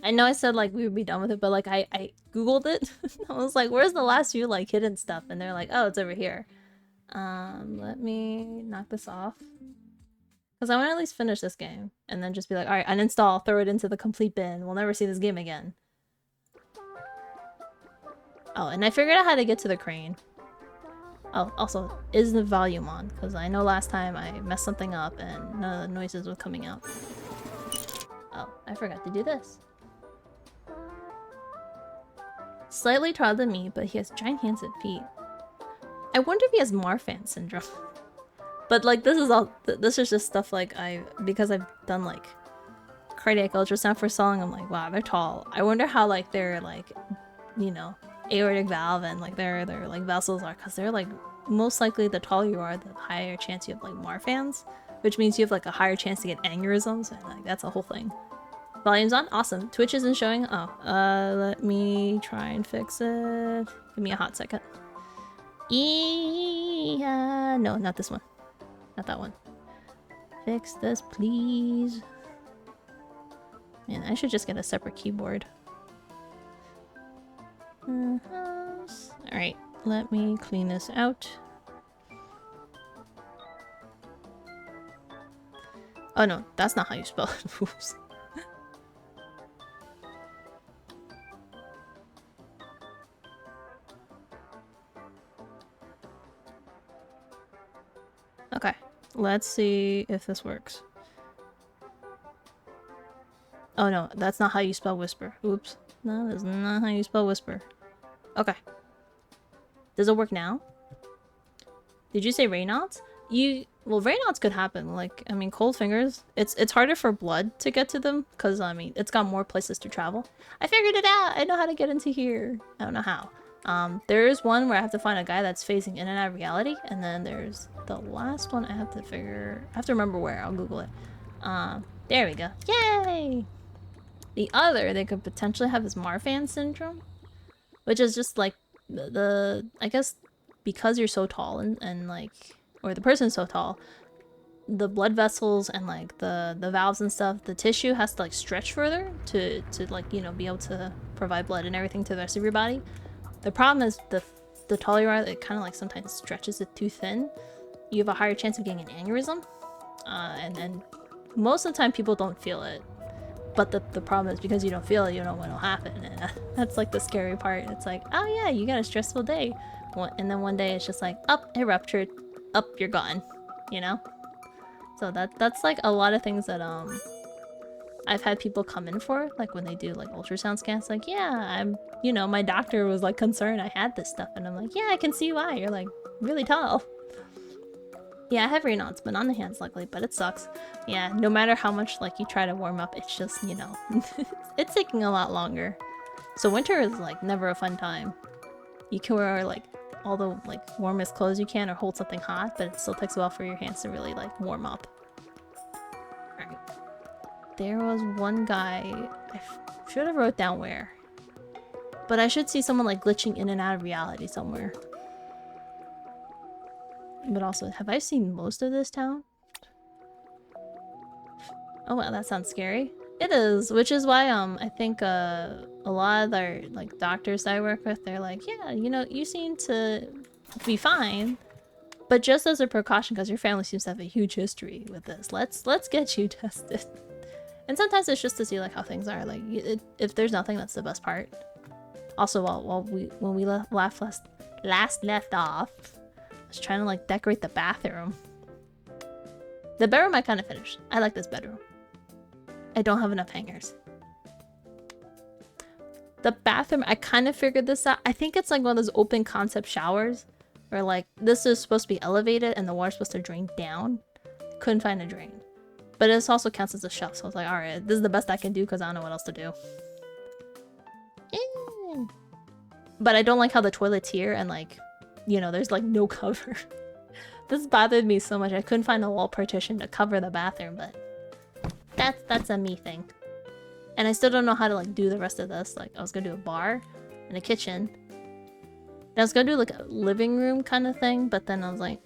I know I said like we would be done with it, but like I googled it. I was like, where's the last few like hidden stuff? And they're like, oh, it's over here. Let me knock this off. Because I want to at least finish this game and then just be like, all right, uninstall, throw it into the complete bin. We'll never see this game again. Oh, and I figured out how to get to the crane. Oh, also, is the volume on? Because I know last time I messed something up and none of the noises were coming out. Oh, I forgot to do this. Slightly taller than me, but he has giant hands and feet. I wonder if he has Marfan syndrome. But like this is just stuff like because I've done like cardiac ultrasound for so long, I'm like, wow, they're tall. I wonder how like their like, you know, aortic valve and like their like vessels are, because they're like most likely the taller you are, the higher chance you have like Marfans, which means you have like a higher chance to get aneurysms, and like that's a whole thing. Volume's on, awesome. Twitch isn't showing. Oh, let me try and fix it. Give me a hot second. No, not this one. Not that one. Fix this, please. Man, I should just get a separate keyboard. Alright, let me clean this out. Oh no, that's not how you spell it. Oops. Okay, let's see if this works. Oh no, that's not how you spell whisper. Oops. No, that's not how you spell whisper. Okay. Does it work now? Did you say Raynaud's? Well, Raynaud's could happen. Like, I mean, cold fingers. It's harder for blood to get to them because, I mean, it's got more places to travel. I figured it out! I know how to get into here. I don't know how. There is one where I have to find a guy that's phasing in and out of reality, and then there's the last one I have to remember where. I'll Google it. There we go. Yay! The other they could potentially have is Marfan syndrome, which is just like I guess because you're so tall and like, or the person's so tall, the blood vessels and like the valves and stuff, the tissue has to like stretch further to like, you know, be able to provide blood and everything to the rest of your body. The problem is the taller you are, it kind of like sometimes stretches it too thin. You have a higher chance of getting an aneurysm, and most of the time people don't feel it. But the problem is because you don't feel it, you don't know what'll happen, and that's like the scary part. It's like, oh yeah, you got a stressful day, and then one day it's just like, up, it ruptured, up, you're gone, you know. So that's like a lot of things that I've had people come in for, like when they do like ultrasound scans, like, yeah, you know, my doctor was like concerned I had this stuff, and I'm like, yeah, I can see why. You're like really tall. Yeah, I have Raynaud's, but on the hands, luckily, but it sucks. Yeah, no matter how much, like, you try to warm up, it's just, you know, it's taking a lot longer. So winter is, like, never a fun time. You can wear, like, all the, like, warmest clothes you can or hold something hot, but it still takes a while for your hands to really, like, warm up. Alright. There was one guy, I should have wrote down where. But I should see someone, like, glitching in and out of reality somewhere. But also, have I seen most of this town? Oh wow, that sounds scary. It is, which is why I think a lot of our like doctors I work with, they're like, yeah, you know, you seem to be fine, but just as a precaution, because your family seems to have a huge history with this, let's get you tested. And sometimes it's just to see like how things are. Like if there's nothing, that's the best part. Also, when we last left off, I was trying to like decorate the bathroom. The bedroom I kind of finished. I like this bedroom. I don't have enough hangers. The bathroom, I kind of figured this out. I think it's like one of those open concept showers where like this is supposed to be elevated and the water's supposed to drain down. Couldn't find a drain. But it also counts as a shelf, so I was like, alright, this is the best I can do because I don't know what else to do. But I don't like how the toilet's here and like, you know, there's like no cover. This bothered me so much. I couldn't find a wall partition to cover the bathroom, but that's a me thing. And I still don't know how to like do the rest of this. Like I was gonna do a bar and a kitchen. And I was gonna do like a living room kind of thing, but then I was like,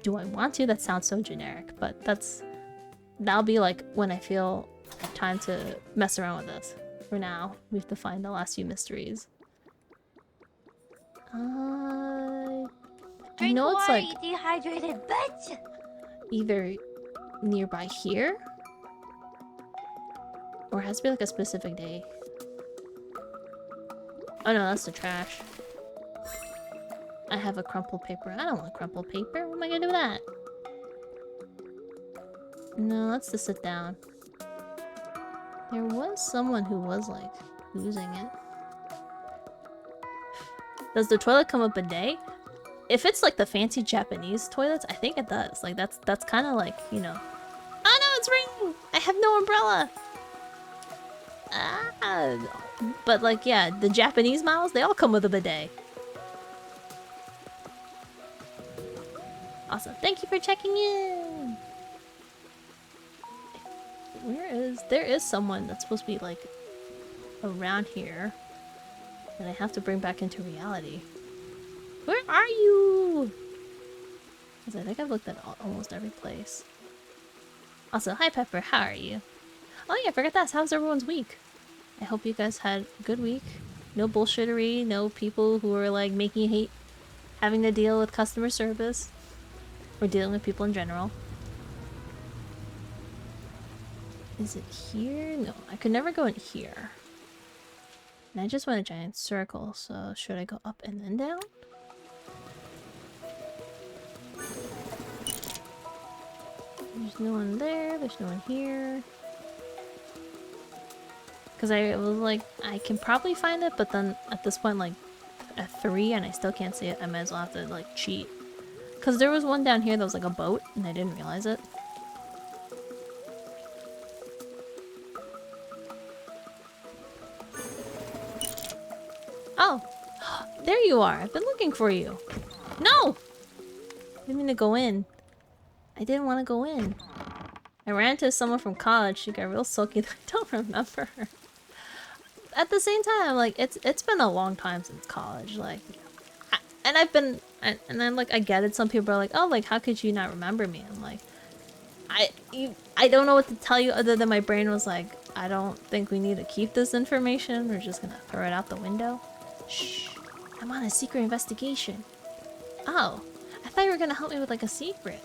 do I want to? That sounds so generic, but that'll be like when I feel have time to mess around with this. For now, we have to find the last few mysteries. I know it's like dehydrated bitch. either nearby here, or it has to be like a specific day. Oh no, that's the trash. I have a crumpled paper. I don't want crumpled paper. What am I gonna do with that? No, that's to sit down. There was someone who was like using it. Does the toilet come with a bidet? If it's like the fancy Japanese toilets, I think it does. Like that's kind of like, you know. Oh no, it's raining! I have no umbrella. But like, yeah, the Japanese models, they all come with a bidet. Awesome. Thank you for checking in. There is someone that's supposed to be like around here that I have to bring back into reality. Where are you? Because I think I've looked at almost every place. Also, hi Pepper, how are you? Oh yeah, I forgot to ask, how's everyone's week? I hope you guys had a good week. No bullshittery, no people who are like making you hate having to deal with customer service. Or dealing with people in general. Is it here? No, I could never go in here. And I just went a giant circle, so should I go up and then down? There's no one there, there's no one here. Because I was like, I can probably find it, but then at this point, like, at 3 and I still can't see it, I might as well have to, like, cheat. Because there was one down here that was like a boat, and I didn't realize it. Oh! There you are! I've been looking for you! No! I didn't mean to go in. I didn't want to go in. I ran into someone from college, she got real sulky that I don't remember her. At the same time, like, it's been a long time since college, like... And I've been, and then like I get it. Some people are like, "Oh, like how could you not remember me?" I'm like, I don't know what to tell you other than my brain was like, I don't think we need to keep this information. We're just gonna throw it out the window. Shh, I'm on a secret investigation. Oh, I thought you were gonna help me with like a secret.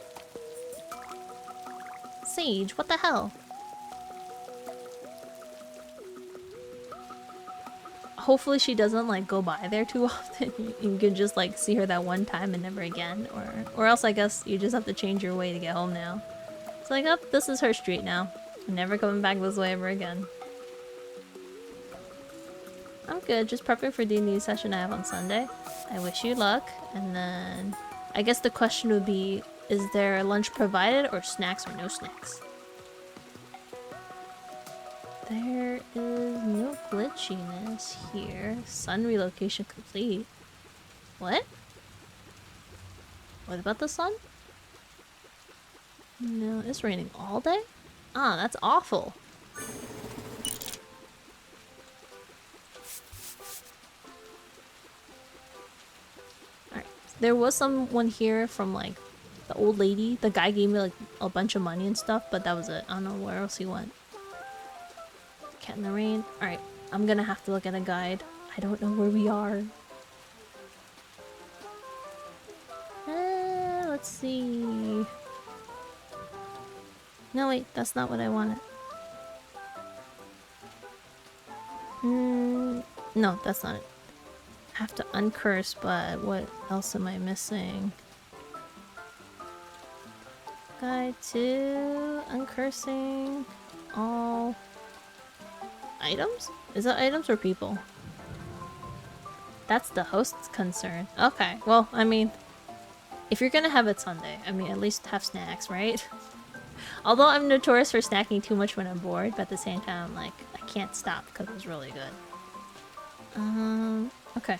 Sage, what the hell? Hopefully she doesn't like go by there too often. You can just like see her that one time and never again, or else I guess you just have to change your way to get home now. It's like, oh, this is her street now. I'm never coming back this way ever again. I'm good, just prepping for D&D session I have on Sunday. I wish you luck, and then I guess the question would be, is there lunch provided or snacks or no snacks? There is no glitchiness here. Sun relocation complete. What? What about the sun? No, it's raining all day? Ah, that's awful. Alright, there was someone here from like the old lady. The guy gave me like a bunch of money and stuff, but that was it. I don't know where else he went. Cat in the rain. Alright, I'm gonna have to look at a guide. I don't know where we are. Let's see. No, wait, that's not what I wanted. No, that's not it. I have to uncurse, but what else am I missing? Guide to uncursing all items? Is that items or people? That's the host's concern. Okay, well, I mean, if you're gonna have it Sunday, I mean, at least have snacks, right? Although I'm notorious for snacking too much when I'm bored, but at the same time, I'm like, I can't stop because it was really good. Okay.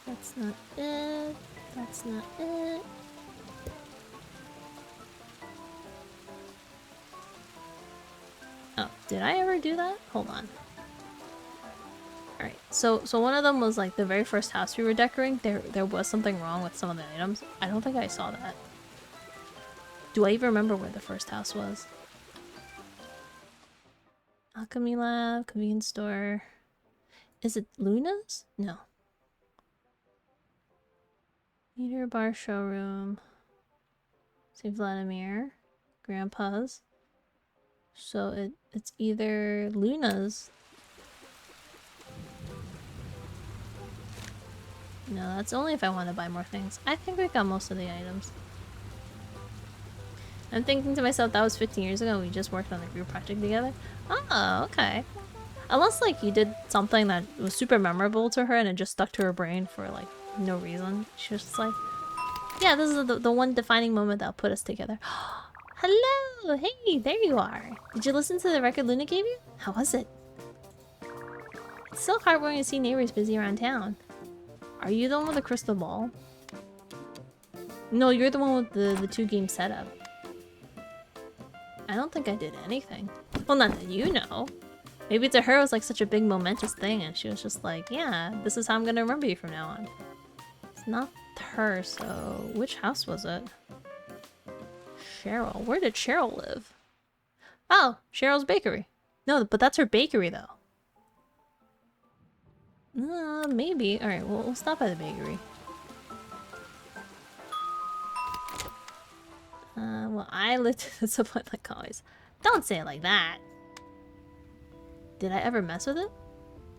That's not it. That's not it. Oh, did I ever do that? Hold on. Alright, so one of them was like the very first house we were decorating. There was something wrong with some of the items. I don't think I saw that. Do I even remember where the first house was? Alchemy lab, convenience store. Is it Luna's? No. Meter bar showroom. St. Vladimir. Grandpa's. So it's either Luna's. No, that's only if I want to buy more things. I think we got most of the items. I'm thinking to myself, that was 15 years ago and we just worked on a group project together. Oh, okay. Unless, like, you did something that was super memorable to her and it just stuck to her brain for, like, no reason. She was just like, yeah, this is the one defining moment that'll put us together. Hello! Hey, there you are. Did you listen to the record Luna gave you? How was it? It's so heartwarming to see neighbors busy around town. Are you the one with the crystal ball? No, you're the one with the 2-game setup. I don't think I did anything. Well, not that you know. Maybe to her it was like such a big momentous thing and she was just like, yeah, this is how I'm gonna remember you from now on. It's not her, so which house was it? Cheryl. Where did Cheryl live? Oh, Cheryl's bakery. No, but that's her bakery though. Maybe. Alright, we'll stop by the bakery. Well, I lived at some point like always. Don't say it like that. Did I ever mess with it?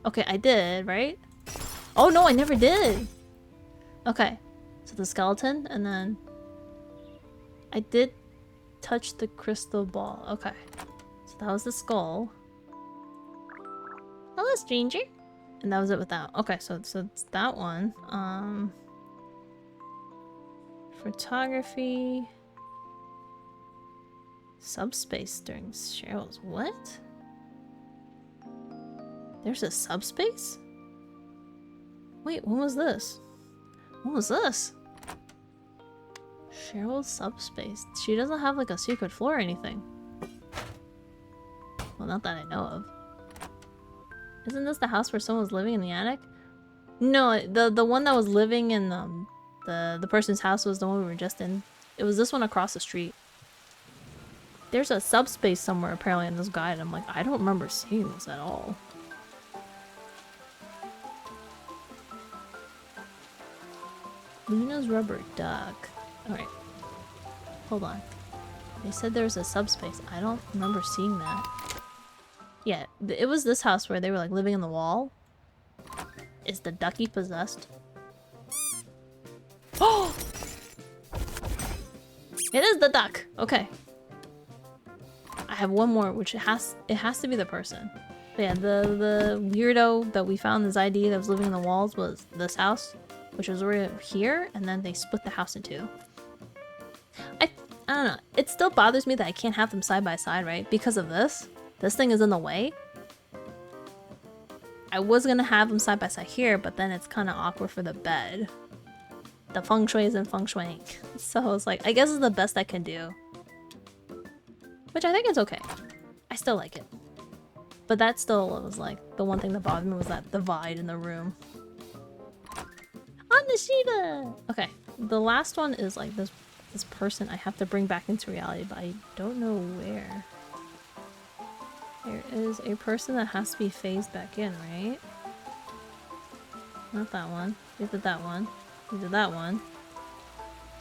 Okay, I did, right? Oh no, I never did! Okay, so the skeleton, and then... I did touch the crystal ball. Okay, so that was the skull. Hello, stranger! And that was it with that. Okay, so it's that one. Photography... Subspace during Cheryl's... What? There's a subspace? Wait, when was this? When was this? Cheryl's subspace. She doesn't have like a secret floor or anything. Well, not that I know of. Isn't this the house where someone was living in the attic? No, the one that was living in the person's house was the one we were just in. It was this one across the street. There's a subspace somewhere apparently in this guide. I'm like, I don't remember seeing this at all. Luna's rubber duck. Alright. Hold on. They said there was a subspace. I don't remember seeing that. Yeah, it was this house where they were like living in the wall. Is the ducky possessed? Oh! It is the duck! Okay. I have one more, which it has to be the person. But yeah, the weirdo that we found this ID that was living in the walls was this house, which was over here, and then they split the house in two. I don't know. It still bothers me that I can't have them side by side, right? Because of this. This thing is in the way. I was gonna have them side by side here, but then it's kind of awkward for the bed. The feng shui isn't feng shui. So I was like, I guess it's the best I can do. Which I think is okay. I still like it. But that still was like, the one thing that bothered me was that divide in the room. Anashida! Okay, the last one is like this person I have to bring back into reality, but I don't know where. There is a person that has to be phased back in, right? Not that one. We did that one. We did that one.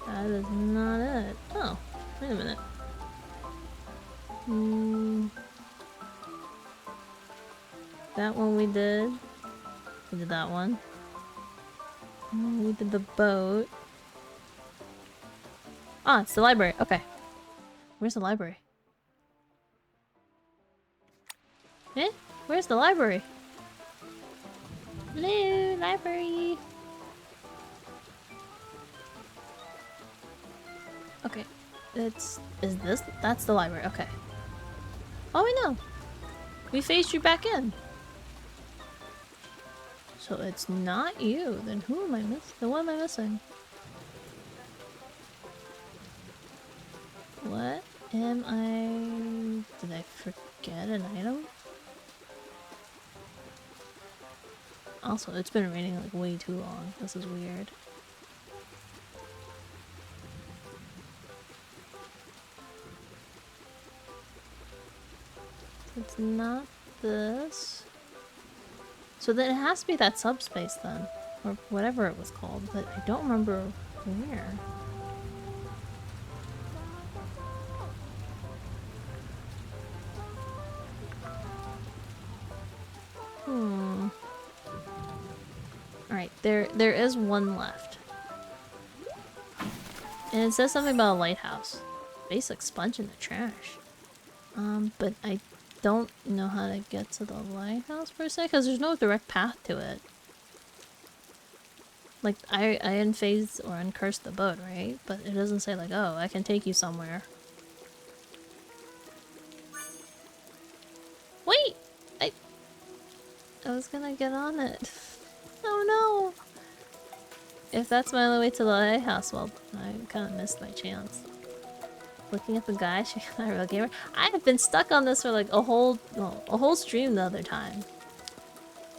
That is not it. Oh, wait a minute. That one we did. We did that one. We did the boat. Ah, it's the library. Okay. Where's the library? Eh? Where's the library? Hello, library. Okay. Is this? That's the library. Okay. Oh, I know. We phased you back in. So it's not you. Then who am I missing? Then what am I missing? What am I... Did I forget an item? Also, it's been raining like way too long. This is weird. It's not this. So then it has to be that subspace then. Or whatever it was called, but I don't remember where. Alright, there is one left. And it says something about a lighthouse. Basic sponge in the trash. But I don't know how to get to the lighthouse per se, because there's no direct path to it. Like, I unphased or uncursed the boat, right? But it doesn't say like, oh, I can take you somewhere. Wait! I was gonna get on it. Oh no! If that's my only way to the lighthouse, well, I kind of missed my chance. Looking at the guy, she's not a real gamer. I have been stuck on this for like a whole stream the other time.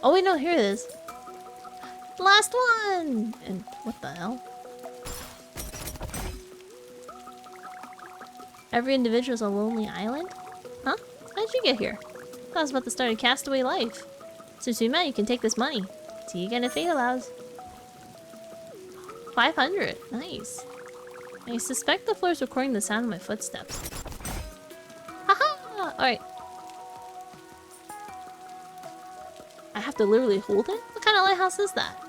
Oh wait, no, here it is. Last one! And what the hell? Every individual is a lonely island? Huh? How'd you get here? I was about to start a castaway life. Since we met, you can take this money. See you again if fate allows. 500. Nice. I suspect the floor is recording the sound of my footsteps. Haha! Alright. I have to literally hold it? What kind of lighthouse is that?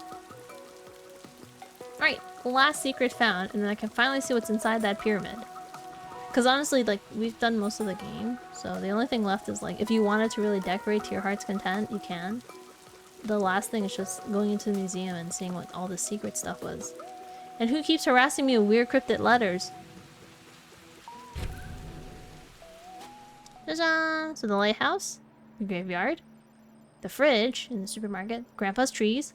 Alright, last secret found, and then I can finally see what's inside that pyramid. Because honestly, like, we've done most of the game, so the only thing left is, like, if you wanted to really decorate to your heart's content, you can. The last thing is just going into the museum and seeing what all the secret stuff was. And who keeps harassing me with weird cryptic letters? Ta-da! So the lighthouse, the graveyard, the fridge in the supermarket, Grandpa's trees.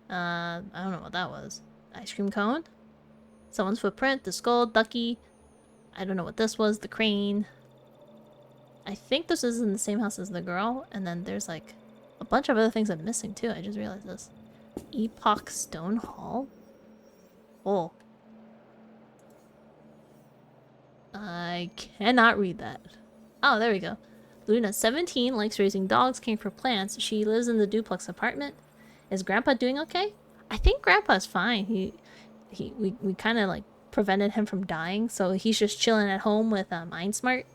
I don't know what that was. Ice cream cone, someone's footprint, the skull, Ducky. I don't know what this was. The crane. I think this is in the same house as the girl, and then there's like a bunch of other things I'm missing too. I just realized this. Epoch Stone Hall. Oh. I cannot read that. Oh, there we go. Luna, 17, likes raising dogs, caring for plants. She lives in the duplex apartment. Is Grandpa doing okay? I think Grandpa's fine. We kind of like prevented him from dying, so he's just chilling at home with Einsmart.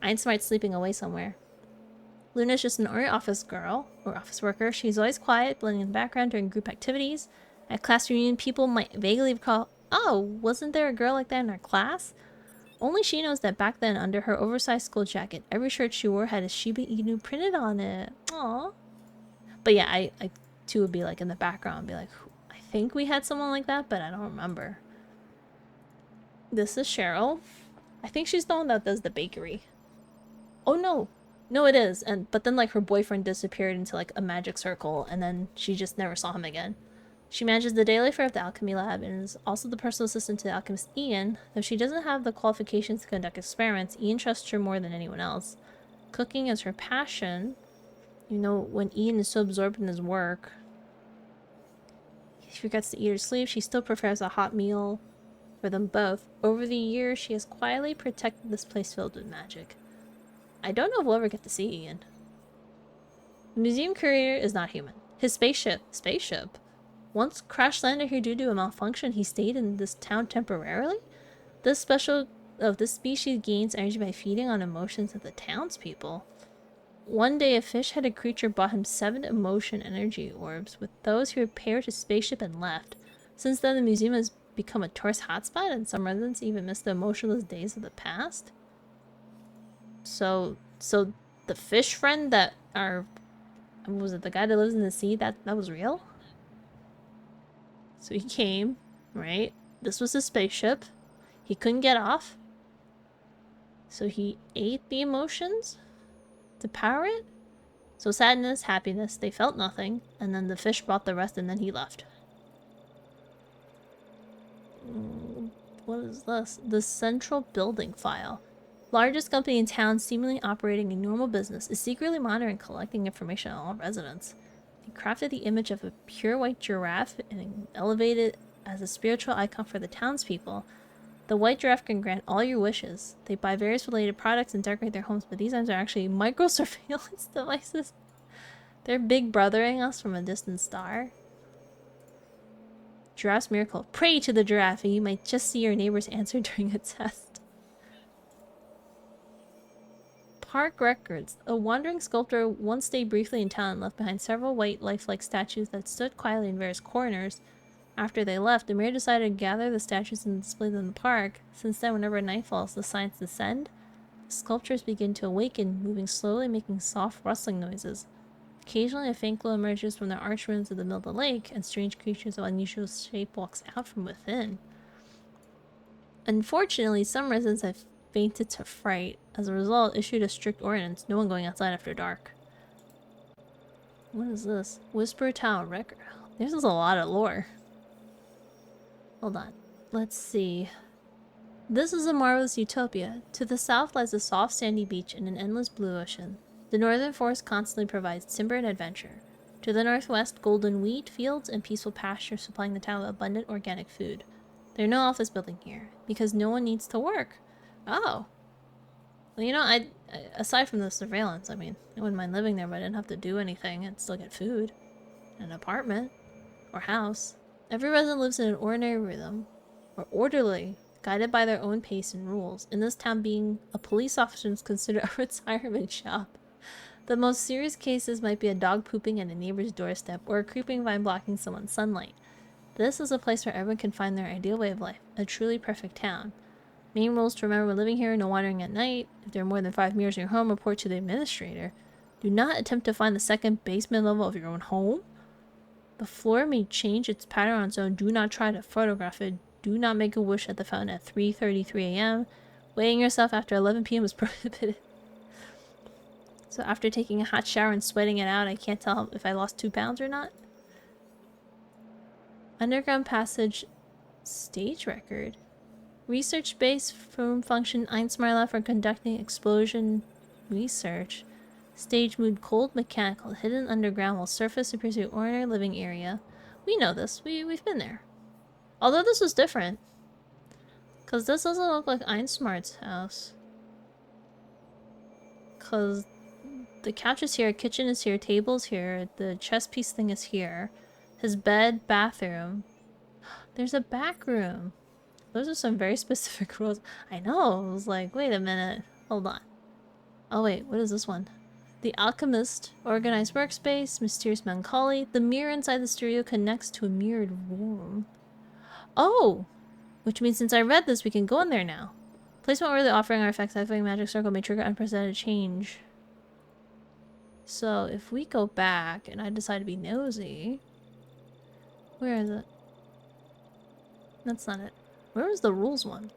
Einsmart's sleeping away somewhere. Luna's just an ordinary office girl or office worker. She's always quiet, blending in the background during group activities. At class reunion, people might vaguely recall, oh, wasn't there a girl like that in our class? Only she knows that back then, under her oversized school jacket, every shirt she wore had a Shiba Inu printed on it. Aww. But yeah, I too would be like in the background and be like, I think we had someone like that, but I don't remember. This is Cheryl. I think she's the one that does the bakery. Oh no. No, it is. But then like her boyfriend disappeared into like a magic circle, and then she just never saw him again. She manages the daily affair of the alchemy lab and is also the personal assistant to the alchemist Ian. Though she doesn't have the qualifications to conduct experiments, Ian trusts her more than anyone else. Cooking is her passion. You know, when Ian is so absorbed in his work, he forgets to eat or sleep. She still prefers a hot meal for them both. Over the years, she has quietly protected this place filled with magic. I don't know if we'll ever get to see Ian. The museum curator is not human. His spaceship, once crash landed here due to a malfunction. He stayed in this town temporarily. This species gains energy by feeding on emotions of the townspeople. One day, a fish-headed creature brought him 7 emotion energy orbs. With those, he repaired his spaceship and left. Since then, the museum has become a tourist hotspot, and some residents even miss the emotionless days of the past. So the fish friend that was it the guy that lives in the sea, that was real? So he came, right? This was his spaceship. He couldn't get off. So he ate the emotions to power it. So sadness, happiness, they felt nothing. And then the fish brought the rest and then he left. What is this? The central building file. Largest company in town, seemingly operating a normal business, is secretly monitoring and collecting information on all residents. He crafted the image of a pure white giraffe and elevated it as a spiritual icon for the townspeople. The white giraffe can grant all your wishes. They buy various related products and decorate their homes, but these items are actually micro-surveillance devices. They're big brothering us from a distant star. Giraffe's miracle. Pray to the giraffe and you might just see your neighbor's answer during a test. Park records. A wandering sculptor once stayed briefly in town and left behind several white lifelike statues that stood quietly in various corners. After they left, the mayor decided to gather the statues and display them in the park. Since then, whenever night falls, the signs descend. The sculptures begin to awaken, moving slowly, making soft rustling noises. Occasionally, a faint glow emerges from the arched ruins of the middle of the lake, and strange creatures of unusual shape walks out from within. Unfortunately, some residents have fainted to fright. As a result, issued a strict ordinance: no one going outside after dark. What is this? Whisper Tower record. This is a lot of lore. Hold on. Let's see. This is a marvelous utopia. To the south lies a soft sandy beach and an endless blue ocean. The northern forest constantly provides timber and adventure. To the northwest, golden wheat fields and peaceful pasture supplying the town with abundant organic food. There are no office building here, because no one needs to work. Oh. Well, you know, aside from the surveillance, I mean, I wouldn't mind living there, but I didn't have to do anything and still get food. An apartment. Or house. Every resident lives in an ordinary rhythm. Or orderly, guided by their own pace and rules. In this town, being a police officer is considered a retirement job. The most serious cases might be a dog pooping at a neighbor's doorstep or a creeping vine blocking someone's sunlight. This is a place where everyone can find their ideal way of life, a truly perfect town. Main rules to remember when living here: no wandering at night. If there are more than 5 mirrors in your home, report to the administrator. Do not attempt to find the second basement level of your own home. The floor may change its pattern on its own. Do not try to photograph it. Do not make a wish at the fountain at 3:33 a.m. Weighing yourself after 11 p.m. is prohibited. So after taking a hot shower and sweating it out, I can't tell if I lost 2 pounds or not. Underground passage stage record. Research base from function ItsreimiVOD for conducting explosion research. Stage mood cold mechanical, hidden underground while surface appears to be ordinary living area. We know this. We've been there. Although this was different. Because this doesn't look like ItsreimiVOD's house. Because the couch is here, kitchen is here, table's here, the chess piece thing is here. His bed, bathroom. There's a back room. Those are some very specific rules. I know. I was like, wait a minute. Hold on. Oh wait, what is this one? The Alchemist, organized workspace, mysterious melancholy. The mirror inside the studio connects to a mirrored room. Oh! Which means since I read this, we can go in there now. Placement where the offering artifacts, activating magic circle may trigger unprecedented change. So if we go back and I decide to be nosy... Where is it? That's not it. Where was the rules one?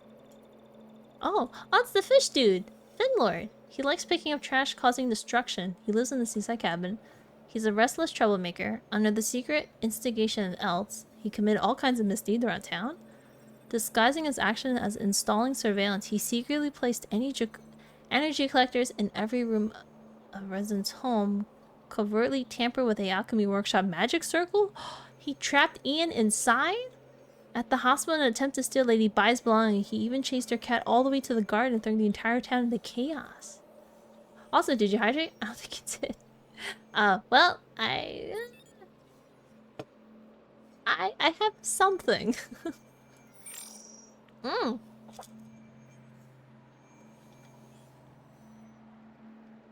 Oh, it's the fish dude! Finlord! He likes picking up trash, causing destruction. He lives in the seaside cabin. He's a restless troublemaker. Under the secret instigation of Elts, he committed all kinds of misdeeds around town. Disguising his action as installing surveillance, he secretly placed energy collectors in every room of a resident's home, covertly tampered with a alchemy workshop magic circle. He trapped Ian inside? At the hospital in an attempt to steal Lady Bai's belongings, he even chased her cat all the way to the garden, throwing the entire town into chaos. Also, did you hydrate? I don't think you did. Well, I have something.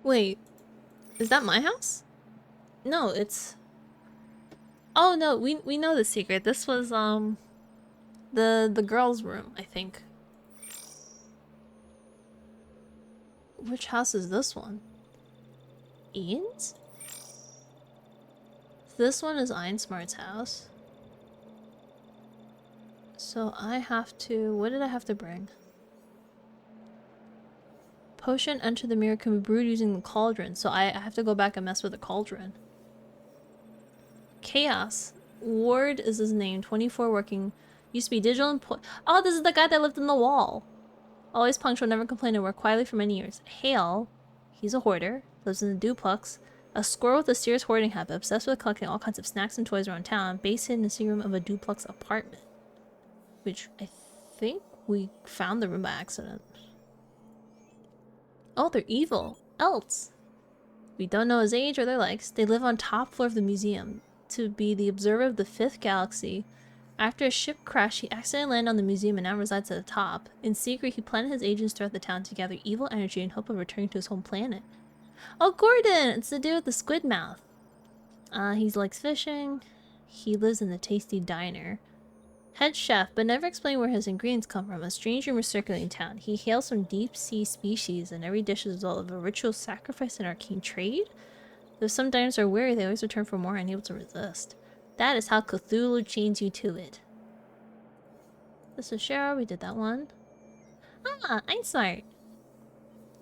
Wait, is that my house? No, it's... Oh no, we know the secret. This was the girls' room, I think. Which house is this one? Ian's? This one is Einsmart's house. So I have to... What did I have to bring? Potion Enter the Mirror can be brewed using the cauldron. So I have to go back and mess with the cauldron. Chaos. Ward is his name. 24 working. Used to be digital and... Oh, this is the guy that lived in the wall. Always punctual, never complained, and worked quietly for many years. Hale. He's a hoarder. Lives in a duplex. A squirrel with a serious hoarding habit. Obsessed with collecting all kinds of snacks and toys around town. Based in the secret room of a duplex apartment. Which I think we found the room by accident. Oh, they're evil. Elts. We don't know his age or their likes. They live on top floor of the museum to be the observer of the 5th galaxy. After a ship crash, he accidentally landed on the museum and now resides at the top. In secret, he planted his agents throughout the town to gather evil energy in hope of returning to his home planet. Oh, Gordon! It's the dude with the squid mouth. He likes fishing. He lives in the tasty diner. Head chef, but never explained where his ingredients come from. A strange rumor circulating town. He hails from deep sea species, and every dish is a result of a ritual sacrifice and arcane trade. Though some diners are weary, they always return for more, unable to resist. That is how Cthulhu chains you to it. This is Cheryl. We did that one. Ah, Einsmart.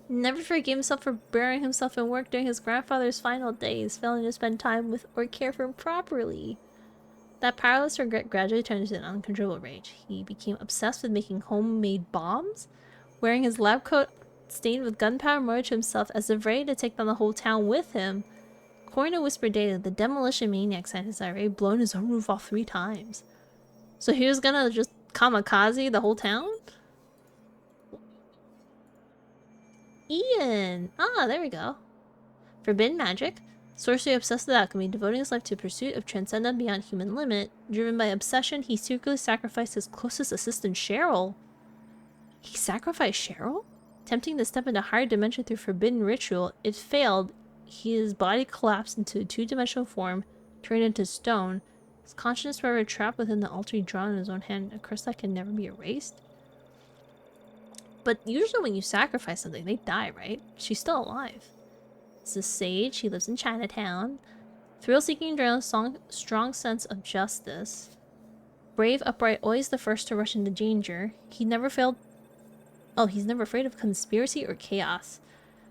Never forgave himself for burying himself in work during his grandfather's final days, failing to spend time with or care for him properly. That powerless regret gradually turned into an uncontrollable rage. He became obsessed with making homemade bombs, wearing his lab coat stained with gunpowder, muttered to himself as if ready to take down the whole town with him. According to whispered data, the demolition maniac scientist had already blown his own roof off 3 times. So he was gonna just kamikaze the whole town? Ian! Ah, there we go. Forbidden magic. Sorcery obsessed with alchemy, devoting his life to pursuit of transcendent beyond human limit. Driven by obsession, he secretly sacrificed his closest assistant, Cheryl. He sacrificed Cheryl? Attempting to step into a higher dimension through forbidden ritual, it failed. His body collapsed into a 2-dimensional form, turned into stone. His consciousness forever trapped within the altar he drawn in his own hand, a curse that can never be erased. But usually when you sacrifice something, they die, right? She's still alive. This is Sage. He lives in Chinatown. Thrill-seeking journalist, strong sense of justice. Brave, upright, always the first to rush into danger. He never failed... Oh, he's never afraid of conspiracy or chaos.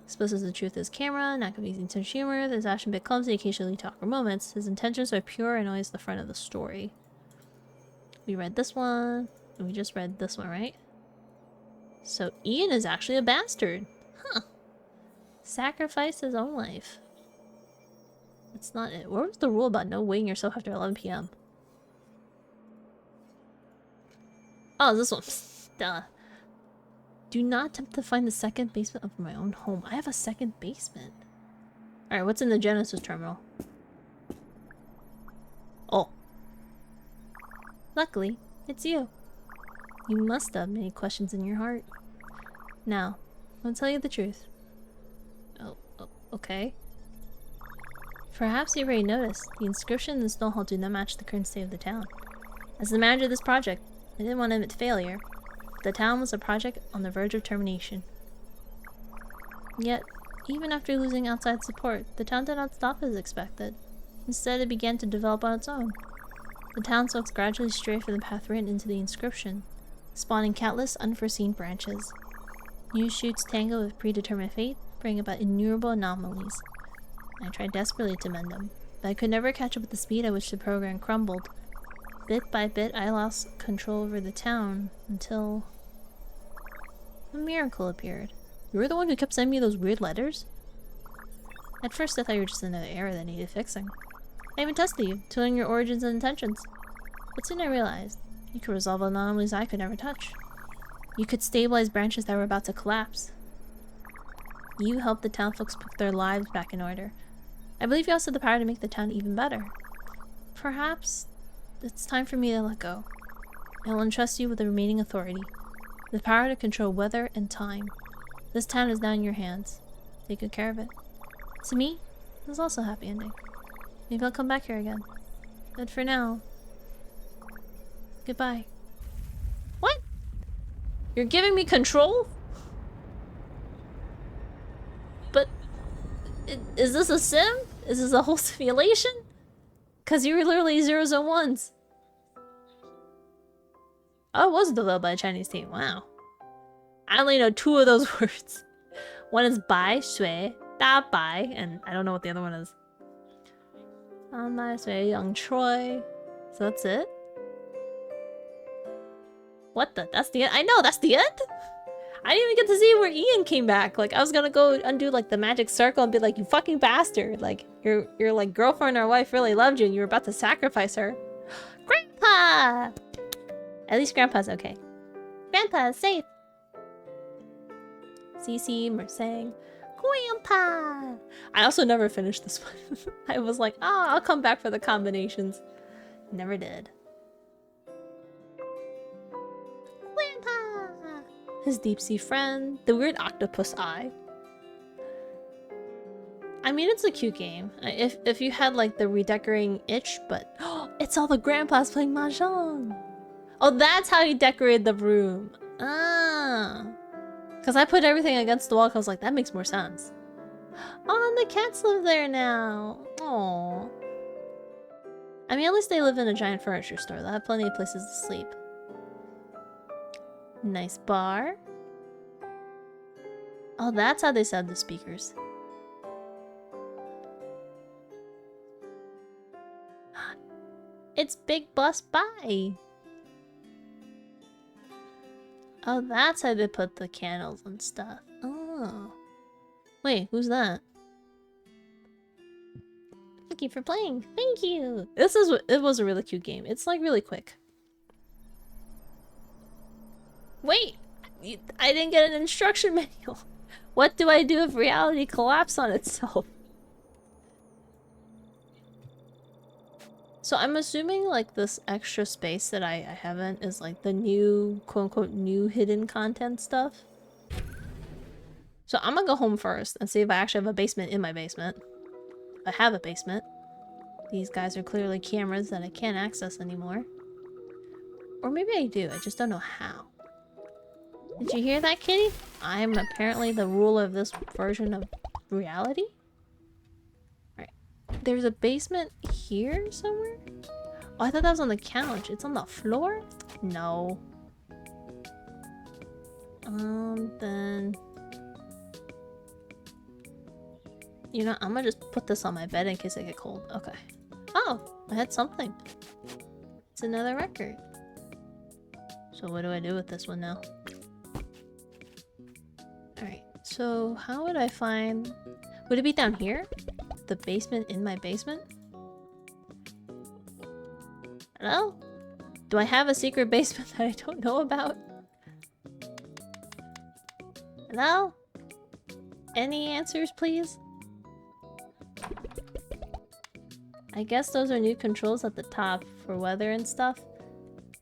Exposes the truth of his camera, not confusing sense of humor, his action a bit clumsy, occasionally talker moments. His intentions are pure and always the front of the story. We read this one, and we just read this one, right? So Ian is actually a bastard. Huh. Sacrificed his own life. That's not it. What was the rule about no weighing yourself after 11 p.m.? Oh, this one. Duh. Do not attempt to find the second basement of my own home. I have a second basement. Alright, what's in the Genesis terminal? Oh. Luckily, it's you. You must have many questions in your heart. Now, I'll tell you the truth. Oh, okay. Perhaps you already noticed, the inscription in the stone hall do not match the current state of the town. As the manager of this project, I didn't want to admit failure. The town was a project on the verge of termination. Yet, even after losing outside support, the town did not stop as expected. Instead, it began to develop on its own. The townsfolk gradually strayed from the path written into the inscription, spawning countless unforeseen branches. New shoots tangle with predetermined fate, bringing about innumerable anomalies. I tried desperately to mend them, but I could never catch up with the speed at which the program crumbled. Bit by bit, I lost control over the town until a miracle appeared. You were the one who kept sending me those weird letters? At first, I thought you were just another error that needed fixing. I even tested you, to learn your origins and intentions. But soon I realized you could resolve anomalies I could never touch. You could stabilize branches that were about to collapse. You helped the town folks put their lives back in order. I believe you also have the power to make the town even better. Perhaps it's time for me to let go. I will entrust you with the remaining authority. The power to control weather and time. This town is now in your hands. Take good care of it. To me, this is also a happy ending. Maybe I'll come back here again. But for now, goodbye. What? You're giving me control? But is this a sim? Is this a whole simulation? Because you were literally zeros and ones. Oh, it was developed by a Chinese team. Wow. I only know 2 of those words. One is bai, shui, da bai, and I don't know what the other one is. Bai, shui, young Troy. So that's it? What the? That's the end? I know, that's the end? I didn't even get to see where Ian came back. Like, I was gonna go undo, like, the magic circle and be like, you fucking bastard. Like, your like, girlfriend or wife really loved you and you were about to sacrifice her. Grandpa! At least Grandpa's okay. Grandpa is safe. Cece, Mersang. Grandpa! I also never finished this one. I was like, oh, I'll come back for the combinations. Never did. Grandpa! His deep sea friend. The weird octopus eye. I mean, it's a cute game. If you had like the redecorating itch, but it's all the grandpas playing mahjong. Oh, that's how you decorated the room. Ah. Because I put everything against the wall because I was like, that makes more sense. Oh, and the cats live there now. Aww. I mean, at least they live in a giant furniture store. They'll have plenty of places to sleep. Nice bar. Oh, that's how they said the speakers. It's Big Bus Bye. Oh, that's how they put the candles and stuff. Oh. Wait, who's that? Thank you for playing. Thank you. It was a really cute game. It's like really quick. Wait, I didn't get an instruction manual. What do I do if reality collapses on itself? So I'm assuming like this extra space that I haven't is like the new quote-unquote new hidden content stuff. So I'm gonna go home first and see if I actually have a basement in my basement. If I have a basement. These guys are clearly cameras that I can't access anymore. Or maybe I do, I just don't know how. Did you hear that, kitty? I'm apparently the ruler of this version of reality? There's a basement here somewhere? Oh, I thought that was on the couch. It's on the floor? No. Then... You know, I'm gonna just put this on my bed in case I get cold. Okay. Oh, I had something. It's another record. So what do I do with this one now? Alright, so how would I find... Would it be down here? The basement in my basement? Hello? Do I have a secret basement that I don't know about? Hello? Any answers, please? I guess those are new controls at the top for weather and stuff.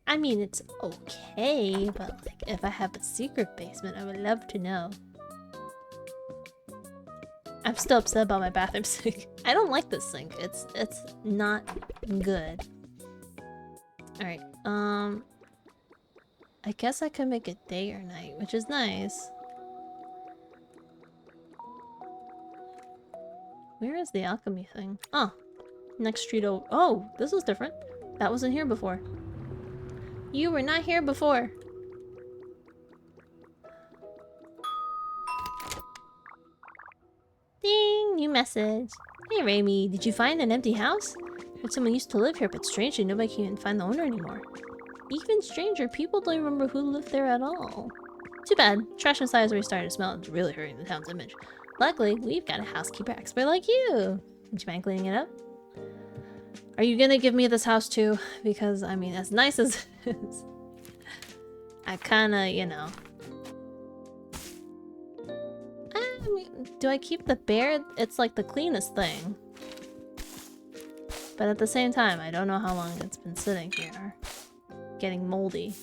I mean, it's okay, but like, if I have a secret basement, I would love to know. I'm still upset about my bathroom sink. I don't like this sink. It's not good. Alright, I guess I could make it day or night, which is nice. Where is the alchemy thing? Oh, next street over. Oh, this is different. That wasn't here before. You were not here before. Ding! New message. Hey Reimi, did you find an empty house? Heard someone used to live here, but strangely nobody can even find the owner anymore. Even stranger, people don't remember who lived there at all. Too bad. Trash inside is already starting to smell and it's really hurting the town's image. Luckily, we've got a housekeeper expert like you. Would you mind cleaning it up? Are you gonna give me this house too? Because, I mean, as nice as it is, I kinda, you know... I mean, do I keep the bear? It's like the cleanest thing. But at the same time, I don't know how long it's been sitting here. Getting moldy.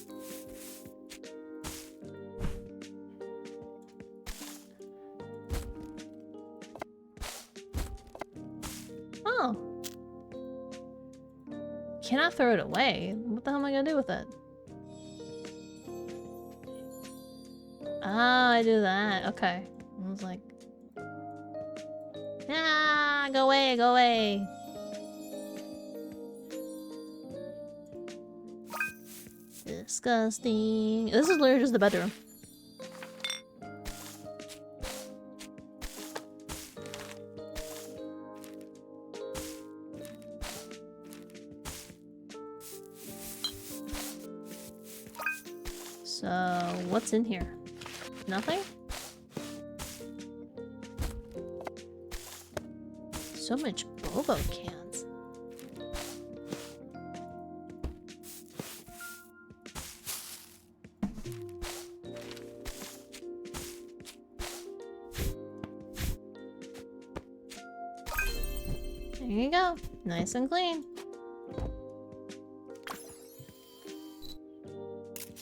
Oh. Cannot throw it away. What the hell am I gonna do with it? Ah, I do that. Okay. I was like... Ah, go away, go away. Disgusting. This is literally just the bedroom. So, what's in here? Nothing? So much Bobo cans. There you go. Nice and clean.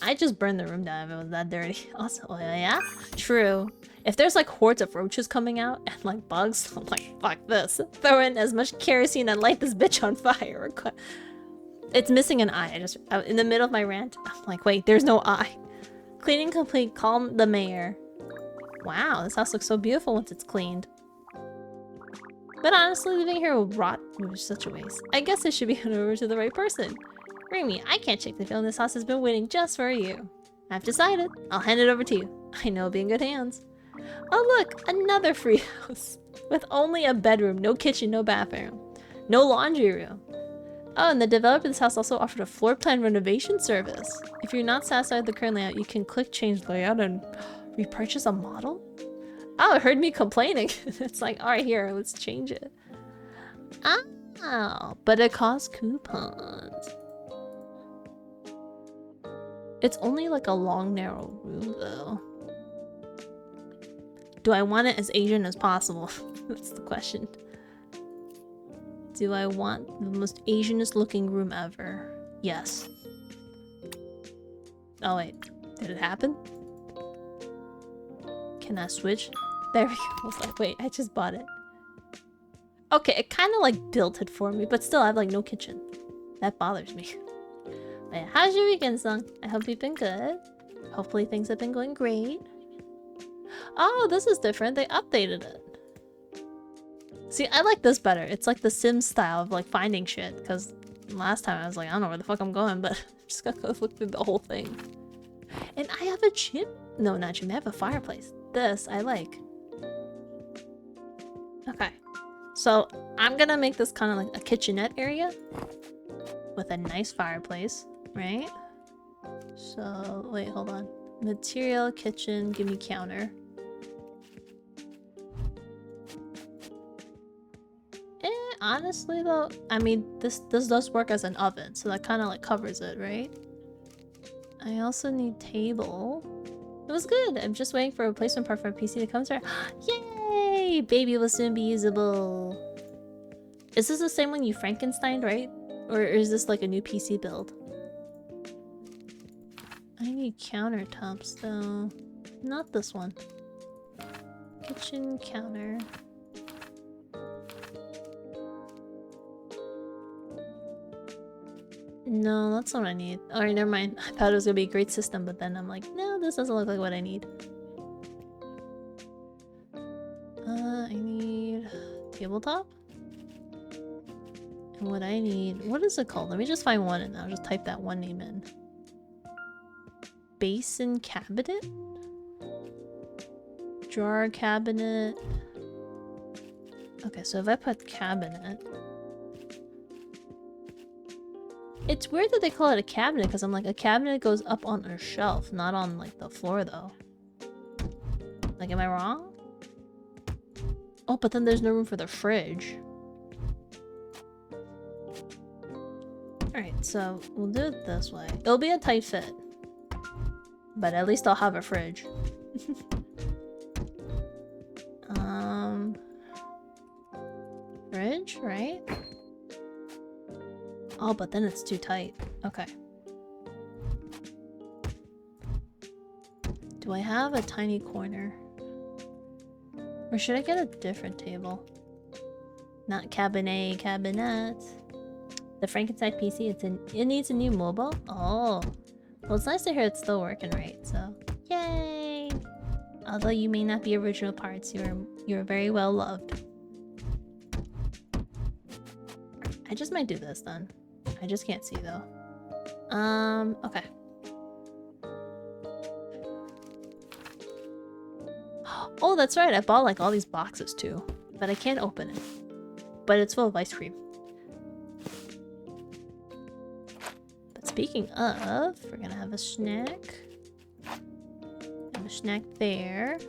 I just burned the room down if it was that dirty. Also, oh, yeah? True. If there's like hordes of roaches coming out and like bugs, I'm like, fuck this. Throw in as much kerosene and light this bitch on fire. It's missing an eye. In the middle of my rant, I'm like, wait, there's no eye. Cleaning complete, calm the mayor. Wow, this house looks so beautiful once it's cleaned. But honestly, living here will rot. It was such a waste. I guess I should be handed over to the right person. Raimi, I can't shake the feeling this house has been waiting just for you. I've decided. I'll hand it over to you. I know it'll be in good hands. Oh look, another free house. With only a bedroom, no kitchen, no bathroom. No laundry room. Oh, and the developer of this house also offered a floor plan renovation service. If you're not satisfied with the current layout, you can click change layout and repurchase a model? Oh, it heard me complaining. It's like, alright, here, let's change it. Oh, but it costs coupons. It's only like a long, narrow room, though. Do I want it as Asian as possible? That's the question. Do I want the most Asianest looking room ever? Yes. Oh wait, did it happen? Can I switch? There we go. I was like, wait, I just bought it. Okay, it kind of like built it for me, but still I have like no kitchen. That bothers me. Wait, how's your weekend, Sung? I hope you've been good. Hopefully things have been going great. Oh, this is different. They updated it. See, I like this better. It's like the Sims style of like finding shit. Because last time I was like, I don't know where the fuck I'm going, but I'm just gonna go look through the whole thing. And I have a chim. No, not chimney. I have a fireplace. This I like. Okay. So I'm gonna make this kind of like a kitchenette area with a nice fireplace, right? So wait, hold on. Material, kitchen, give me counter. Honestly though, I mean this does work as an oven, so that kind of like covers it, right? I also need table. It was good. I'm just waiting for a replacement part for a PC to come through. Yay! Baby will soon be usable. Is this the same one you Frankensteined, right? Or is this like a new PC build? I need countertops though. Not this one. Kitchen counter. No, that's not what I need. Alright, never mind. I thought it was gonna be a great system, but then I'm like, no, this doesn't look like what I need. I need tabletop. And what I need, what is it called? Let me just find one and I'll just type that one name in. Basin cabinet? Drawer cabinet. Okay, so if I put cabinet. It's weird that they call it a cabinet because I'm like, a cabinet goes up on a shelf, not on like the floor though. Like, am I wrong? Oh, but then there's no room for the fridge. Alright, so we'll do it this way. It'll be a tight fit. But at least I'll have a fridge. Fridge, right? Oh, but then it's too tight. Okay. Do I have a tiny corner? Or should I get a different table? Not cabinet. The Frankenstein PC, it needs a new mobile? Oh. Well, it's nice to hear it's still working right, so yay! Although you may not be original parts, you're very well loved. I just might do this then. I just can't see though. Okay. Oh, that's right. I bought like all these boxes too, but I can't open it. But it's full of ice cream. But speaking of, we're gonna have a snack. Have a snack there.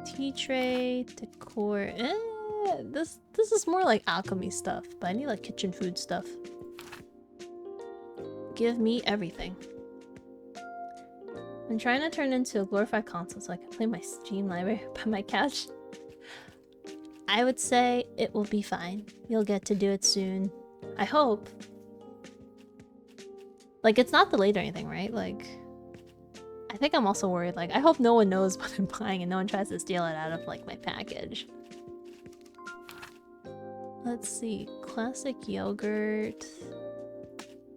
Tea tray, decor. This is more like alchemy stuff, but I need like kitchen food stuff. Give me everything. I'm trying to turn into a glorified console so I can play my Steam library by my couch. I would say it will be fine. You'll get to do it soon. I hope. Like, it's not delayed or anything, right? Like, I think I'm also worried. Like, I hope no one knows what I'm buying and no one tries to steal it out of, like, my package. Let's see. Classic yogurt.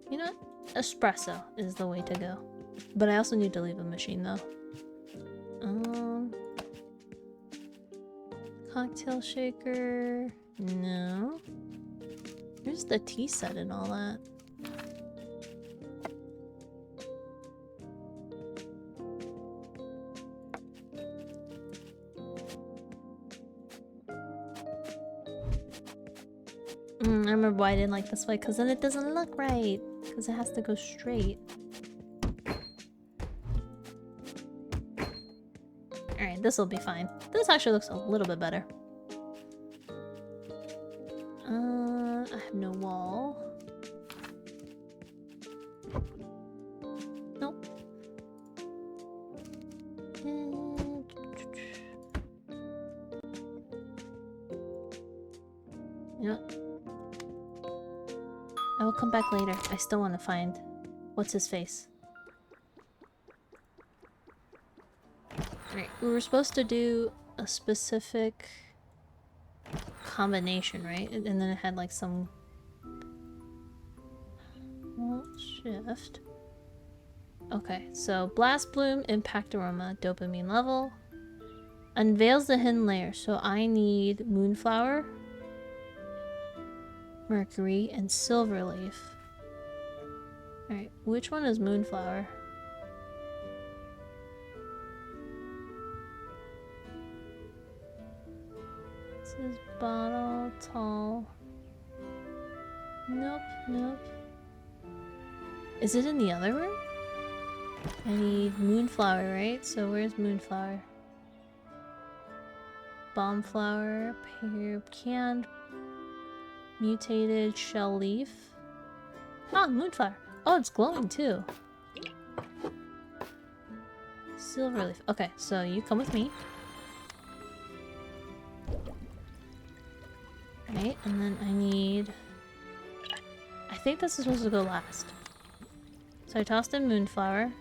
You know what? Espresso is the way to go. But I also need to leave a machine, though. Cocktail shaker. No. Here's the tea set and all that. I remember why I didn't like this way, because then it doesn't look right. Because it has to go straight. Alright, this will be fine. This actually looks a little bit better. I have no wall. Nope. You know what? I will come back later. I still want to find what's his face. Right, we were supposed to do a specific combination, right? And then it had like some shift. Okay, so blast bloom, impact aroma, dopamine level, unveils the hidden layer. So I need moonflower, mercury, and silverleaf. Alright, which one is moonflower? This is bottle, tall. Nope, nope. Is it in the other room? I need moonflower, right? So where's moonflower? Bombflower, pear, canned, mutated shell leaf. Ah, moonflower. Oh, it's glowing too. Silverleaf. Okay, so you come with me. Right, and then I need... I think this is supposed to go last. So I tossed in moonflower.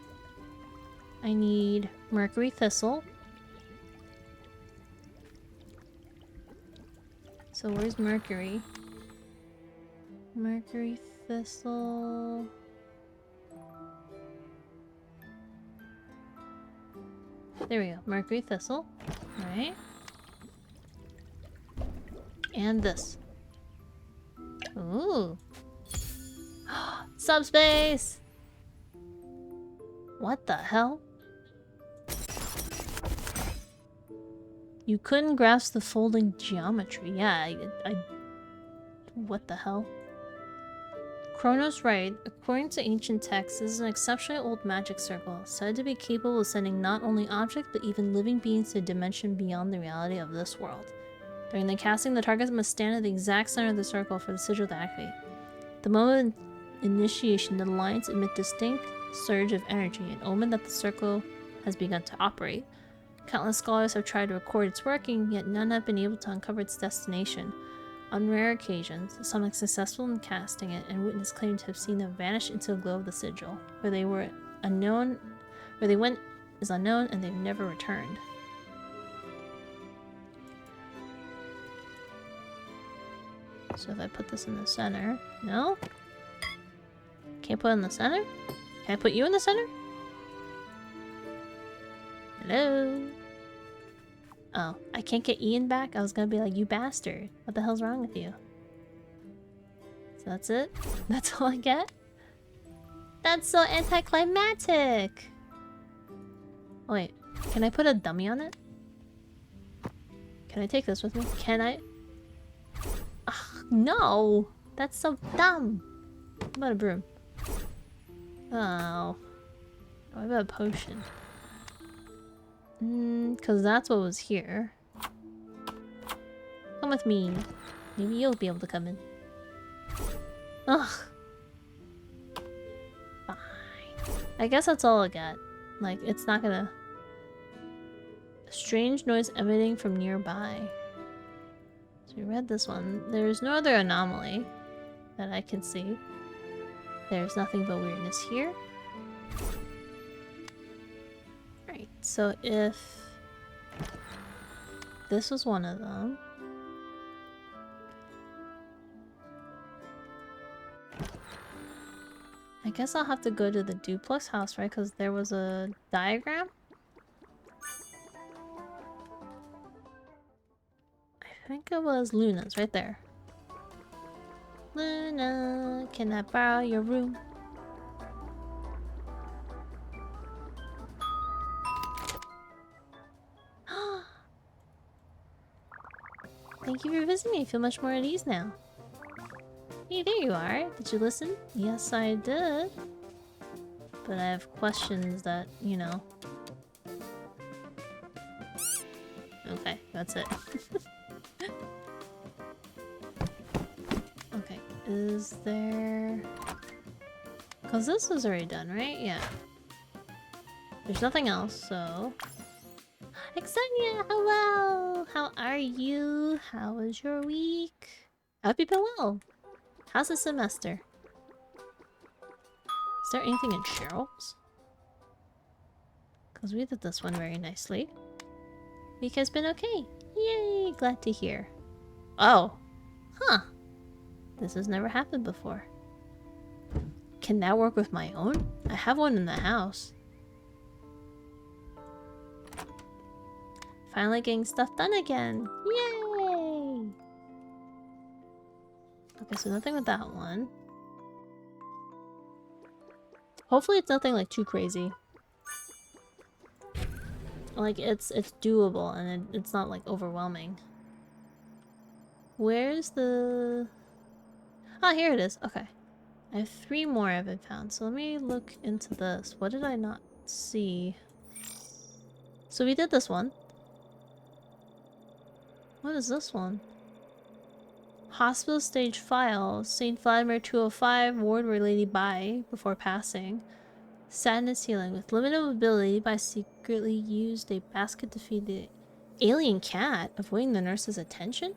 I need mercury thistle. So where's mercury? Mercury thistle... There we go. Mercury thistle. Right. And this. Ooh. Subspace! What the hell? You couldn't grasp the folding geometry. Yeah, I... What the hell? Chronos right. According to ancient texts, this is an exceptionally old magic circle, said to be capable of sending not only objects but even living beings to a dimension beyond the reality of this world. During the casting, the target must stand at the exact center of the circle for the sigil to activate. The moment of initiation, the lines emit distinct surge of energy, an omen that the circle has begun to operate. Countless scholars have tried to record its working, yet none have been able to uncover its destination. On rare occasions, some are successful in casting it, and witnesses claim to have seen them vanish into the glow of the sigil. Where they went is unknown, and they've never returned. So if I put this in the center... No? Can't put it in the center? Can I put you in the center? Hello? Oh, I can't get Ian back? I was gonna be like, you bastard. What the hell's wrong with you? So that's it? That's all I get? That's so anticlimactic! Oh, wait, can I put a dummy on it? Can I take this with me? Can I? Ugh, no! That's so dumb! What about a broom? Oh. What about a potion? Cause that's what was here. Come with me. Maybe you'll be able to come in. Ugh. Fine. I guess that's all I got. Like, it's not gonna... A strange noise emanating from nearby. So we read this one. There's no other anomaly that I can see. There's nothing but weirdness here. Right, so if this was one of them. I guess I'll have to go to the duplex house, right? Because there was a diagram? I think it was Luna's right there. Luna, can I borrow your room? Thank you for visiting me. I feel much more at ease now. Hey, there you are. Did you listen? Yes, I did. But I have questions that, you know. Okay, that's it. Okay, is there... Because this was already done, right? Yeah. There's nothing else, so... Xenia, hello! How are you? How was your week? I hope you've been well. How's the semester? Is there anything in Cheryl's? Because we did this one very nicely. Week has been okay. Yay! Glad to hear. Oh! Huh! This has never happened before. Can that work with my own? I have one in the house. Finally getting stuff done again! Yay! Okay, so nothing with that one. Hopefully it's nothing like too crazy. Like it's doable and it's not like overwhelming. Where's the... Ah, here it is. Okay. I have 3 more I haven't found, so let me look into this. What did I not see? So we did this one. What is this one? Hospital stage file. St. Vladimir 205, ward where Lady Bai before passing. Sadness healing. With limited mobility, Bai secretly used a basket to feed the alien cat, avoiding the nurse's attention?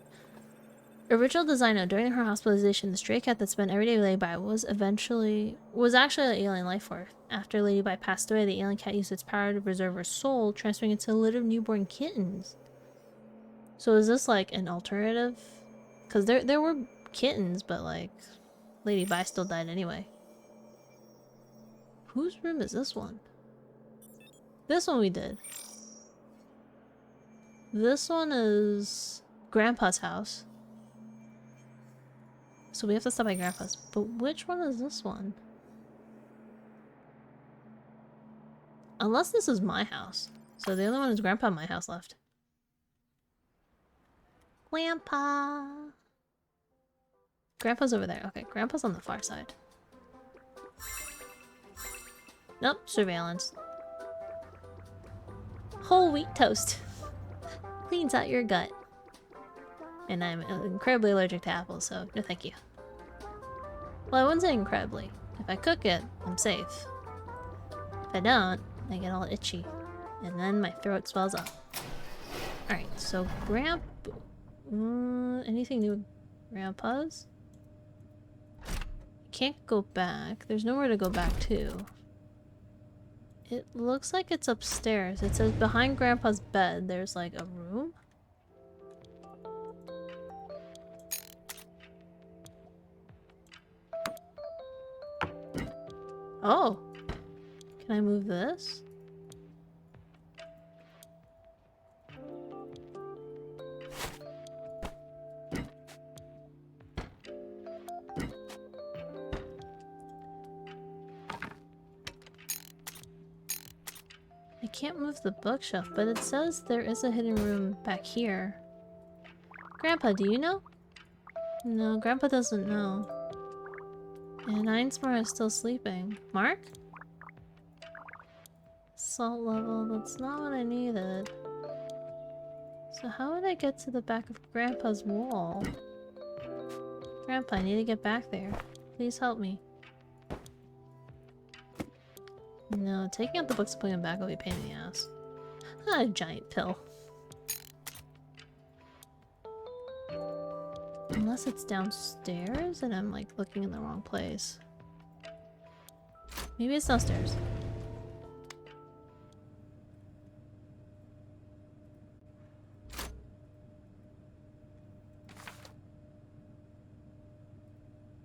Original designer, during her hospitalization, the stray cat that spent every day with Lady Bai was actually an alien life form. After Lady Bai passed away, the alien cat used its power to preserve her soul, transferring it to a litter of newborn kittens. So is this like an alternative? Because there were kittens, but like Lady Bai still died anyway. Whose room is this one? This one we did. This one is Grandpa's house. So we have to stop by Grandpa's. But which one is this one? Unless this is my house. So the other one is Grandpa and my house left. Grandpa! Grandpa's over there. Okay, Grandpa's on the far side. Nope, surveillance. Whole wheat toast. Cleans out your gut. And I'm incredibly allergic to apples, so no thank you. Well, I wouldn't say incredibly. If I cook it, I'm safe. If I don't, I get all itchy. And then my throat swells up. Alright, so anything new with Grandpa's? Can't go back. There's nowhere to go back to. It looks like it's upstairs. It says behind Grandpa's bed there's like a room. Oh! Can I move this? I can't move the bookshelf, but it says there is a hidden room back here. Grandpa, do you know? No, Grandpa doesn't know. And Einsmar is still sleeping. Mark? Salt level, that's not what I needed. So how would I get to the back of Grandpa's wall? Grandpa, I need to get back there. Please help me. No, taking out the books and putting them back will be a pain in the ass. Ah, a giant pill. Unless it's downstairs and I'm like looking in the wrong place. Maybe it's downstairs.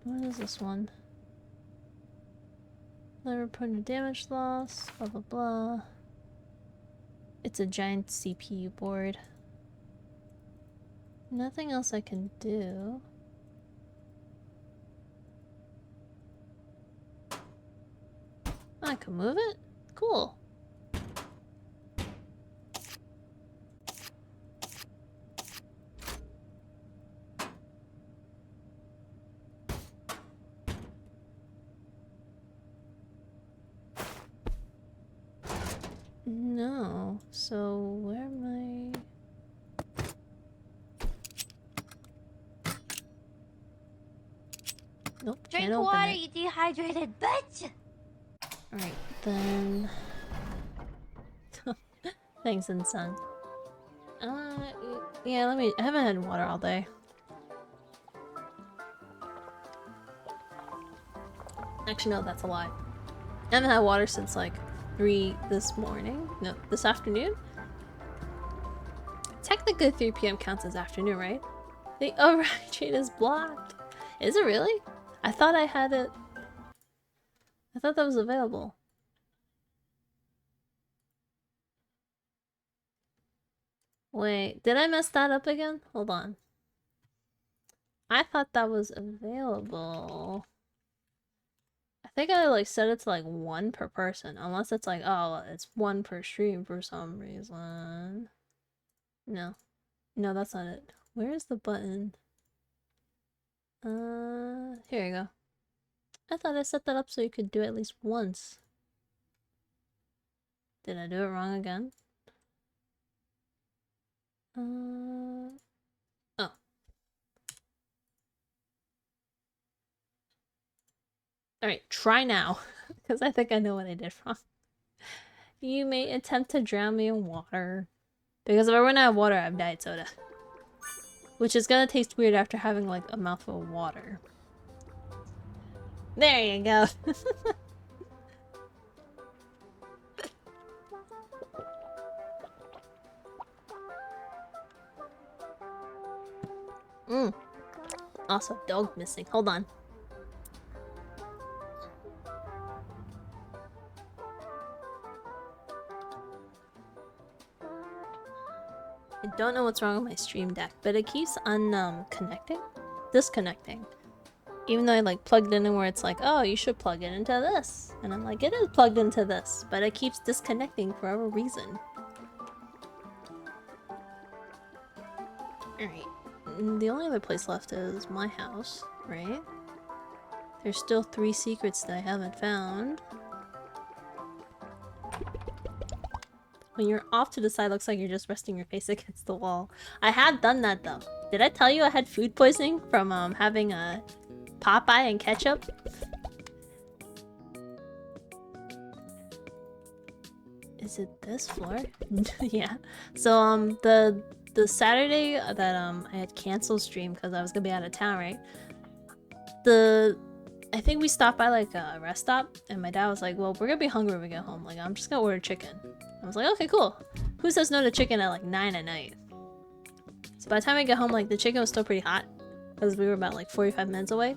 What is this one? Never put in damage loss, blah blah blah. It's a giant CPU board. Nothing else I can do. I can move it? Cool. No. So where am I? Nope, Drink can't open water, it. you dehydrated bitch! Alright, then... Thanks, Insun. Yeah, let me... I haven't had water all day. Actually, no, that's a lie. I haven't had water since, like, 3 this morning. No, this afternoon? Technically, 3 p.m. counts as afternoon, right? The override chain is blocked. Is it really? I thought I had it... I thought that was available. Wait, did I mess that up again? Hold on. I thought that was available. I think I like set it to like 1 per person, unless it's like, oh, it's 1 per stream for some reason. No. No, that's not it. Where's the button? Here you go. I thought I set that up so you could do it at least once. Did I do it wrong again? Oh. Alright, try now. Because I think I know what I did wrong. You may attempt to drown me in water. Because if I run out of water, I have diet soda. Which is gonna taste weird after having like a mouthful of water. There you go. Also, dog missing. Hold on. I don't know what's wrong with my stream deck, but it keeps disconnecting. Even though I like plugged it in where it's like, oh, you should plug it into this. And I'm like, it is plugged into this, but it keeps disconnecting for whatever reason. Alright. The only other place left is my house, right? There's still 3 secrets that I haven't found. When you're off to the side, looks like you're just resting your face against the wall. I have done that though. Did I tell you I had food poisoning from having a Popeye and ketchup? Is it this floor? Yeah. So the Saturday that I had canceled stream because I was gonna be out of town, right? I think we stopped by like a rest stop and my dad was like, well, we're gonna be hungry when we get home. Like, I'm just gonna order chicken. I was like, okay, cool. Who says no to chicken at like 9 at night? So by the time I get home, like the chicken was still pretty hot because we were about like 45 minutes away.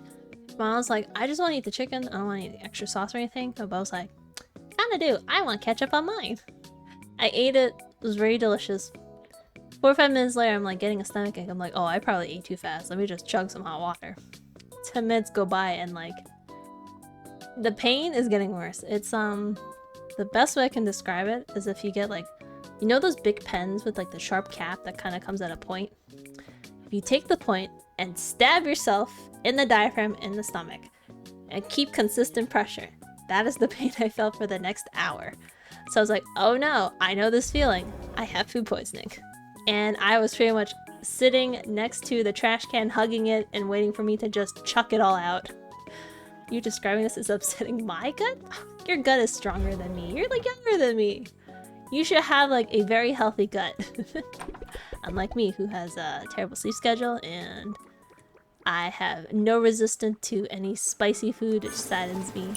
Mom was like, I just want to eat the chicken. I don't want to eat the extra sauce or anything. But I was like, kinda do. I want ketchup on mine. I ate it. It was very delicious. 45 minutes later, I'm like getting a stomachache. I'm like, oh, I probably ate too fast. Let me just chug some hot water. 10 minutes go by and like the pain is getting worse. It's the best way I can describe it is if you get like, you know those big pens with like the sharp cap that kind of comes at a point? If you take the point and stab yourself in the diaphragm in the stomach and keep consistent pressure, that is the pain I felt for the next hour. So I was like, oh no, I know this feeling. I have food poisoning. And I was pretty much sitting next to the trash can, hugging it and waiting for me to just chuck it all out. You describing this as upsetting my gut? Your gut is stronger than me. You're like younger than me. You should have like a very healthy gut. Unlike me, who has a terrible sleep schedule and I have no resistance to any spicy food, it saddens me.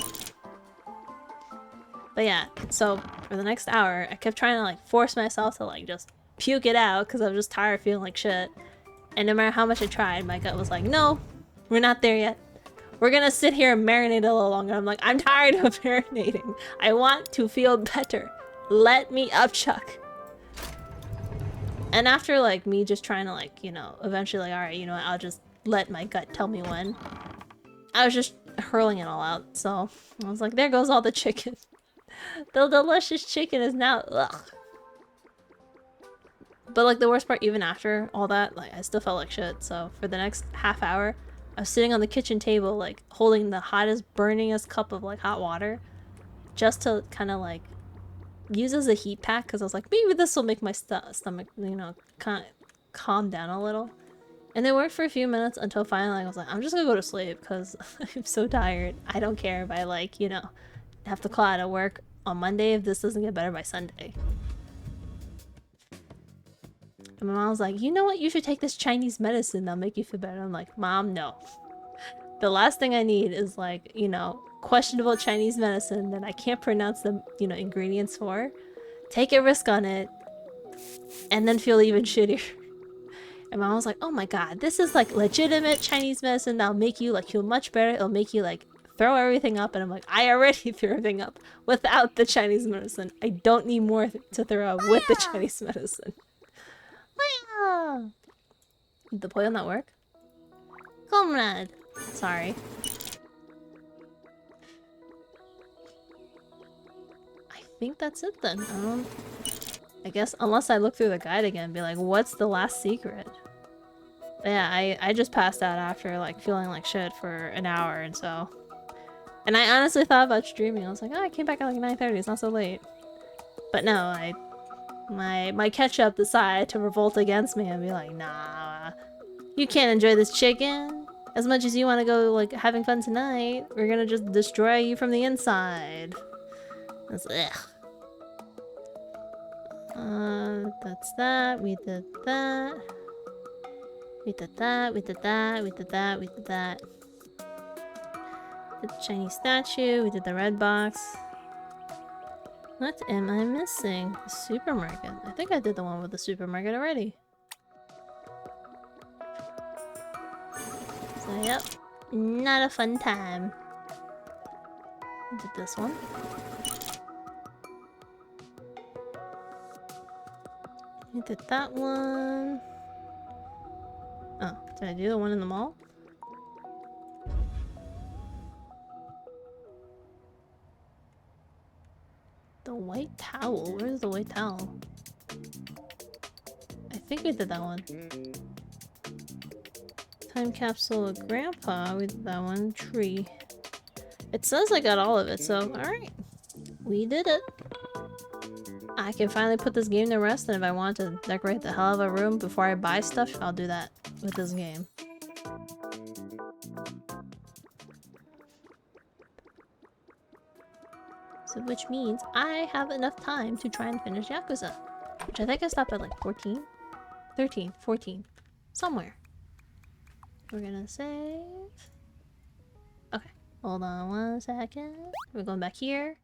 But yeah, so for the next hour, I kept trying to like force myself to like just puke it out because I was just tired of feeling like shit. And no matter how much I tried, my gut was like, no, we're not there yet. We're gonna sit here and marinate a little longer. I'm like, I'm tired of marinating. I want to feel better. Let me upchuck. And after like me just trying to like, you know, eventually like, alright, you know what, I'll just let my gut tell me when. I was just hurling it all out. So I was like, there goes all the chicken. The delicious chicken is now, ugh. But like the worst part, even after all that, like I still felt like shit. So for the next half hour, I was sitting on the kitchen table, like holding the hottest, burningest cup of like hot water, just to kind of like use as a heat pack. Because I was like, maybe this will make my stomach, you know, calm down a little. And it worked for a few minutes until finally I was like, I'm just gonna go to sleep because I'm so tired. I don't care if I like, you know, have to call out of work on Monday if this doesn't get better by Sunday. And my mom was like, you know what? You should take this Chinese medicine that'll make you feel better. I'm like, Mom, no. The last thing I need is like, you know, questionable Chinese medicine that I can't pronounce the, you know, ingredients for. Take a risk on it and then feel even shittier. And my mom was like, oh my god, this is like legitimate Chinese medicine that'll make you like feel much better. It'll make you like throw everything up. And I'm like, I already threw everything up without the Chinese medicine. I don't need more to throw up with the Chinese medicine. Did the play on that work? Comrade! Sorry. I think that's it then. I guess unless I look through the guide again and be like, what's the last secret? But yeah, I just passed out after like feeling like shit for an hour and so. And I honestly thought about streaming. I was like, oh, I came back at like 9:30. It's not so late. But no, my ketchup decided to revolt against me and be like, nah, you can't enjoy this chicken as much as you want to go like having fun tonight. We're gonna just destroy you from the inside. That's ugh. That's that. We did that. We did that. We did that. We did that. We did that. Did the Chinese statue. We did the red box. What am I missing? The supermarket. I think I did the one with the supermarket already. So yep, not a fun time. I did this one. I did that one. Oh, did I do the one in the mall? The white towel? Where's the white towel? I think we did that one. Time capsule of grandpa, we did that one. Tree. It says I got all of it, so alright. We did it. I can finally put this game to rest, and if I want to decorate the hell of a room before I buy stuff, I'll do that with this game. So which means I have enough time to try and finish Yakuza. Which I think I stopped at like 14? 13, 14. Somewhere. We're gonna save. Okay, hold on one second. We're going back here.